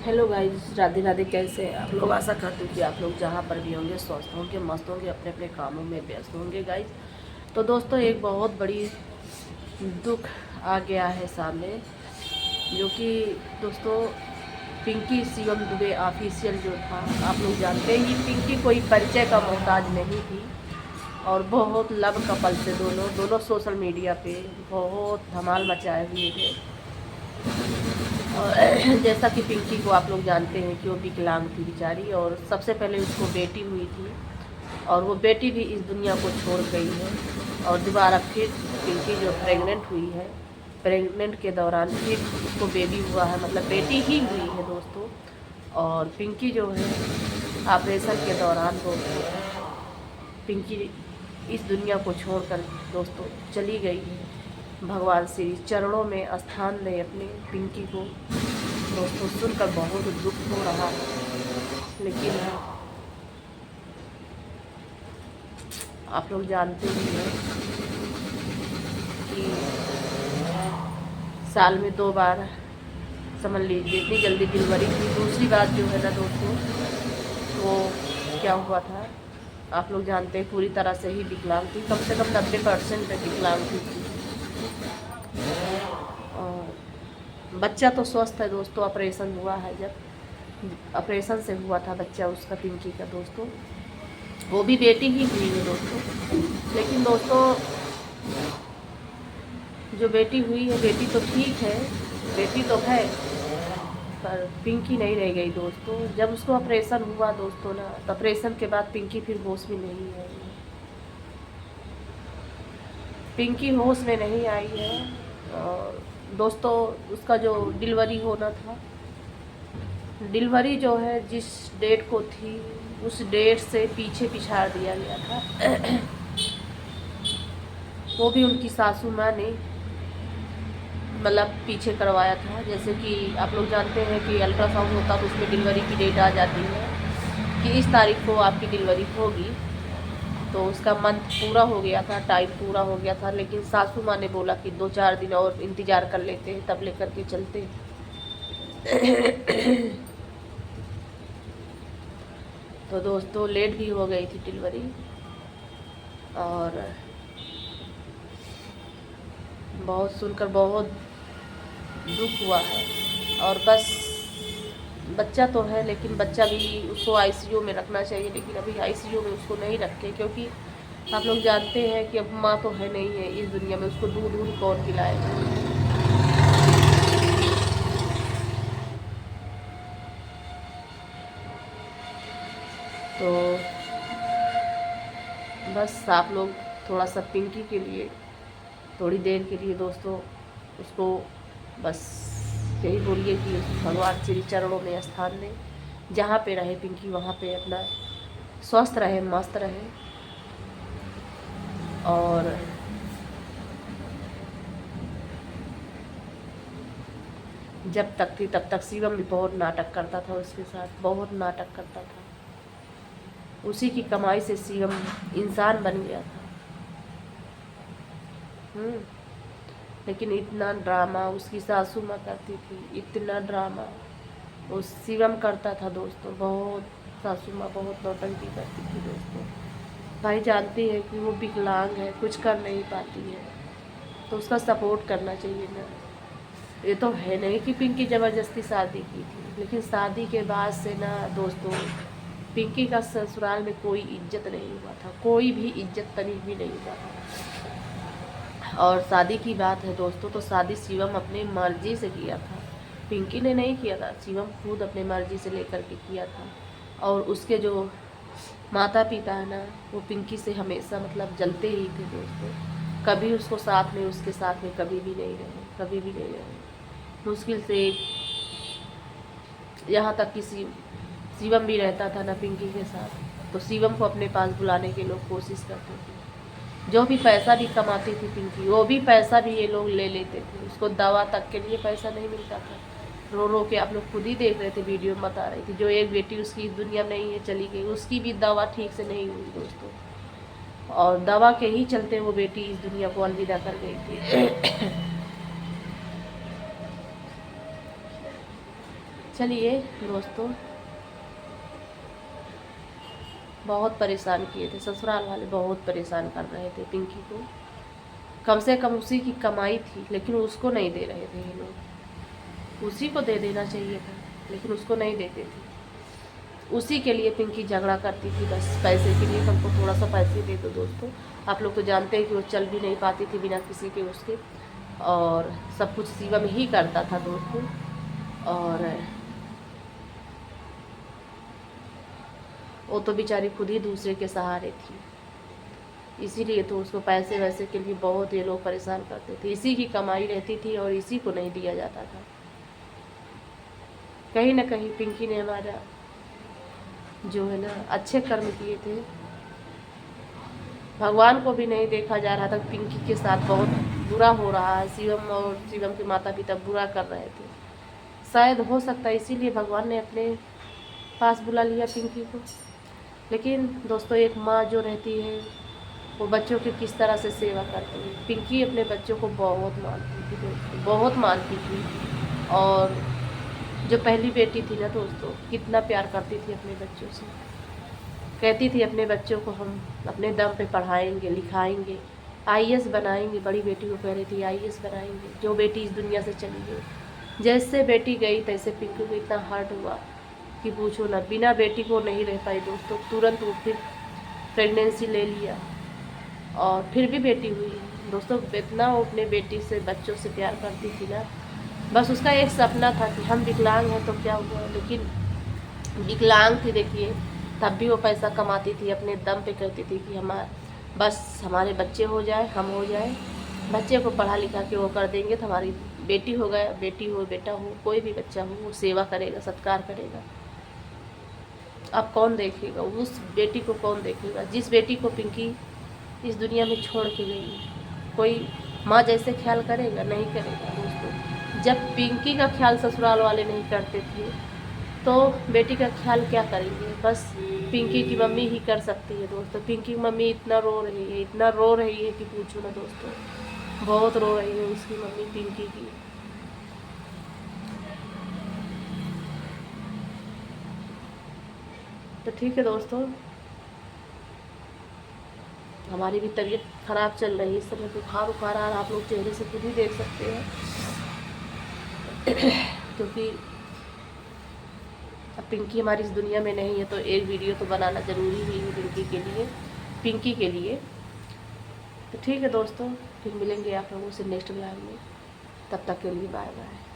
Hello guys, Radhe Radhe. कैसे हैं आप लोग? आशा करती हूँ कि आप लोग जहाँ पर भी होंगे स्वस्थ होंगे, मस्त होंगे, अपने अपने कामों में व्यस्त होंगे गाइस। तो दोस्तों, एक बहुत बड़ी दुख आ गया है सामने, जो कि दोस्तों पिंकी शिवम दुबे ऑफिशियल जो था, आप लोग जानते ही पिंकी कोई परिचय का मोहताज नहीं थी और बहुत लव कपल से दोनों दोनों सोशल मीडिया पे बहुत धमाल मचाए हुए थे। और जैसा कि पिंकी को आप लोग जानते हैं कि वो विकलांग थी बेचारी, और सबसे पहले उसको बेटी हुई थी और वो बेटी भी इस दुनिया को छोड़ गई है। और दोबारा फिर पिंकी जो प्रेग्नेंट हुई है, प्रेग्नेंट के दौरान फिर उसको बेबी हुआ है, मतलब बेटी ही हुई है दोस्तों। और पिंकी जो है ऑपरेशन के दौरान दोस्तों, पिंकी इस दुनिया को छोड़कर दोस्तों चली गई है। भगवान श्री चरणों में स्थान दे अपने पिंकी को। दोस्तों सुनकर बहुत दुख हो रहा है, लेकिन आप लोग जानते ही हैं कि साल में 2 बार समझ लीजिए इतनी जल्दी डिलीवरी थी। दूसरी बात जो है ना दोस्तों, वो क्या हुआ था आप लोग जानते हैं, पूरी तरह से ही विकलांग थी, कम से कम 90% विकलांग थी। और बच्चा तो स्वस्थ है दोस्तों, ऑपरेशन हुआ है, जब ऑपरेशन से हुआ था बच्चा उसका, पिंकी का दोस्तों, वो भी बेटी ही हुई है दोस्तों। लेकिन दोस्तों जो बेटी हुई है, बेटी तो ठीक है, बेटी तो है, पर पिंकी नहीं रह गई दोस्तों। जब उसको ऑपरेशन हुआ दोस्तों ना, तो ऑपरेशन के बाद पिंकी फिर होश में नहीं आई है। पिंकी होश में नहीं आई है। और दोस्तों उसका जो डिलीवरी होना था, डिलीवरी जो है जिस डेट को थी उस डेट से पीछे पिछाड़ दिया गया था। वो भी उनकी सासू माँ ने मतलब पीछे करवाया था। जैसे कि आप लोग जानते हैं कि अल्ट्रासाउंड होता तो उसमें डिलीवरी की डेट आ जाती है कि इस तारीख को आपकी डिलीवरी होगी। तो उसका मंथ पूरा हो गया था, टाइम पूरा हो गया था, लेकिन सासू माँ ने बोला कि 2-4 दिन और इंतज़ार कर लेते हैं, तब लेकर के चलते हैं। तो दोस्तों लेट भी हो गई थी डिलीवरी, और बहुत सुनकर बहुत दुख हुआ है। और बस बच्चा तो है, लेकिन बच्चा भी उसको आईसीयू में रखना चाहिए, लेकिन अभी आईसीयू में उसको नहीं रखे, क्योंकि आप लोग जानते हैं कि अब माँ तो है नहीं है इस दुनिया में, उसको दूध दूध कौन पिलाएगा। तो बस आप लोग थोड़ा सा पिंकी के लिए थोड़ी देर के लिए दोस्तों उसको बस यही बोलिए कि भगवान श्री चरणों में स्थान दें, जहाँ पे रहे पिंकी वहाँ पे अपना स्वस्थ रहे, मस्त रहे। और जब तक थी तब तक शिवम भी बहुत नाटक करता था उसके साथ, बहुत नाटक करता था। उसी की कमाई से शिवम इंसान बन गया था। लेकिन इतना ड्रामा उसकी सासू माँ करती थी, इतना ड्रामा उस शिवम करता था दोस्तों, बहुत। सासू माँ बहुत नौटंकी करती थी दोस्तों। भाई जानती है कि वो विकलांग है, कुछ कर नहीं पाती है, तो उसका सपोर्ट करना चाहिए ना। ये तो है नहीं कि पिंकी ज़बरदस्ती शादी की थी, लेकिन शादी के बाद से ना दोस्तों पिंकी का ससुराल में कोई इज्जत नहीं हुआ था, कोई भी इज्जत तनी भी नहीं हुआ था। और शादी की बात है दोस्तों, तो शादी शिवम अपनी मर्जी से किया था, पिंकी ने नहीं किया था, शिवम खुद अपनी मर्जी से लेकर के किया था। और उसके जो माता पिता है ना, वो पिंकी से हमेशा मतलब जलते ही थे दोस्तों। कभी उसको साथ में, उसके साथ में कभी भी नहीं रहे, कभी भी नहीं रहे। मुश्किल से यहाँ तक कि शिवम भी रहता था ना पिंकी के साथ, तो शिवम को अपने पास बुलाने के लोग कोशिश करते थे। जो भी पैसा भी कमाती थी पिंकी, वो भी पैसा भी ये लोग ले लेते थे, उसको दवा तक के लिए पैसा नहीं मिलता था। रो रो के आप लोग खुद ही देख रहे थे, वीडियो में बता रही थी, जो एक बेटी उसकी इस दुनिया में नहीं है, चली गई, उसकी भी दवा ठीक से नहीं हुई दोस्तों, और दवा के ही चलते वो बेटी इस दुनिया को अलविदा कर गई थी। चलिए दोस्तों, बहुत परेशान किए थे ससुराल वाले, बहुत परेशान कर रहे थे पिंकी को। कम से कम उसी की कमाई थी, लेकिन उसको नहीं दे रहे थे ये लोग। उसी को दे देना चाहिए था, लेकिन उसको नहीं देते थे। उसी के लिए पिंकी झगड़ा करती थी, बस पैसे के लिए, हमको थोड़ा सा पैसे दे दो। दोस्तों आप लोग तो जानते हैं कि वो चल भी नहीं पाती थी बिना किसी के उसके, और सब कुछ शिवम ही करता था दोस्तों। और वो तो बेचारी खुद ही दूसरे के सहारे थी, इसीलिए तो उसको पैसे वैसे के लिए बहुत ये लोग परेशान करते थे। इसी की कमाई रहती थी और इसी को नहीं दिया जाता था। कहीं ना कहीं पिंकी ने हमारा जो है ना अच्छे कर्म किए थे। भगवान को भी नहीं देखा जा रहा था, पिंकी के साथ बहुत बुरा हो रहा है। शिवम और शिवम के माता पिता बुरा कर रहे थे, शायद हो सकता है इसीलिए भगवान ने अपने पास बुला लिया पिंकी को। लेकिन दोस्तों एक माँ जो रहती है वो बच्चों की किस तरह से सेवा करती है। पिंकी अपने बच्चों को बहुत मानती थी दोस्तों, बहुत मानती थी। और जो पहली बेटी थी ना दोस्तों, कितना प्यार करती थी अपने बच्चों से। कहती थी अपने बच्चों को हम अपने दम पे पढ़ाएंगे लिखाएंगे, आईएएस बनाएंगे। बड़ी बेटी को कह रही थी आईएएस बनाएंगे, जो बेटी इस दुनिया से चली गई। जैसे बेटी गई तैसे पिंकी को इतना हर्ट हुआ कि पूछो ना। बिना बेटी को नहीं रह पाई दोस्तों, तुरंत वो फिर प्रेगनेंसी ले लिया और फिर भी बेटी हुई दोस्तों। इतना वो अपने बेटी से बच्चों से प्यार करती थी ना, बस उसका एक सपना था कि हम विकलांग हैं तो क्या हुआ, लेकिन विकलांग थी देखिए तब भी वो पैसा कमाती थी, अपने दम पे कहती थी कि बस हमारे बच्चे हो जाए, हम हो जाए, बच्चे को पढ़ा लिखा के वो कर देंगे तो हमारी बेटी हो गया, बेटी हो बेटा हो कोई भी बच्चा हो, वो सेवा करेगा सत्कार करेगा। अब कौन देखेगा उस बेटी को, कौन देखेगा जिस बेटी को पिंकी इस दुनिया में छोड़ के गई। कोई माँ जैसे ख्याल करेगा? नहीं करेगा दोस्तों। जब पिंकी का ख्याल ससुराल वाले नहीं करते थे तो बेटी का ख्याल क्या करेंगे? बस पिंकी की मम्मी ही कर सकती है दोस्तों। पिंकी की मम्मी इतना रो रही है, इतना रो रही है कि पूछो ना दोस्तों, बहुत रो रही है उसकी मम्मी पिंकी की। तो ठीक है दोस्तों, हमारी भी तबीयत ख़राब चल रही है इस समय, बुखार उखार आ रहा, आप लोग चेहरे से खुद ही देख सकते हैं। क्योंकि अब पिंकी हमारी इस दुनिया में नहीं है तो एक वीडियो तो बनाना ज़रूरी ही है पिंकी के लिए, पिंकी के लिए। तो ठीक है दोस्तों, फिर मिलेंगे आप लोगों से नेक्स्ट ब्लॉग में, तब तक के लिए बाय बाय।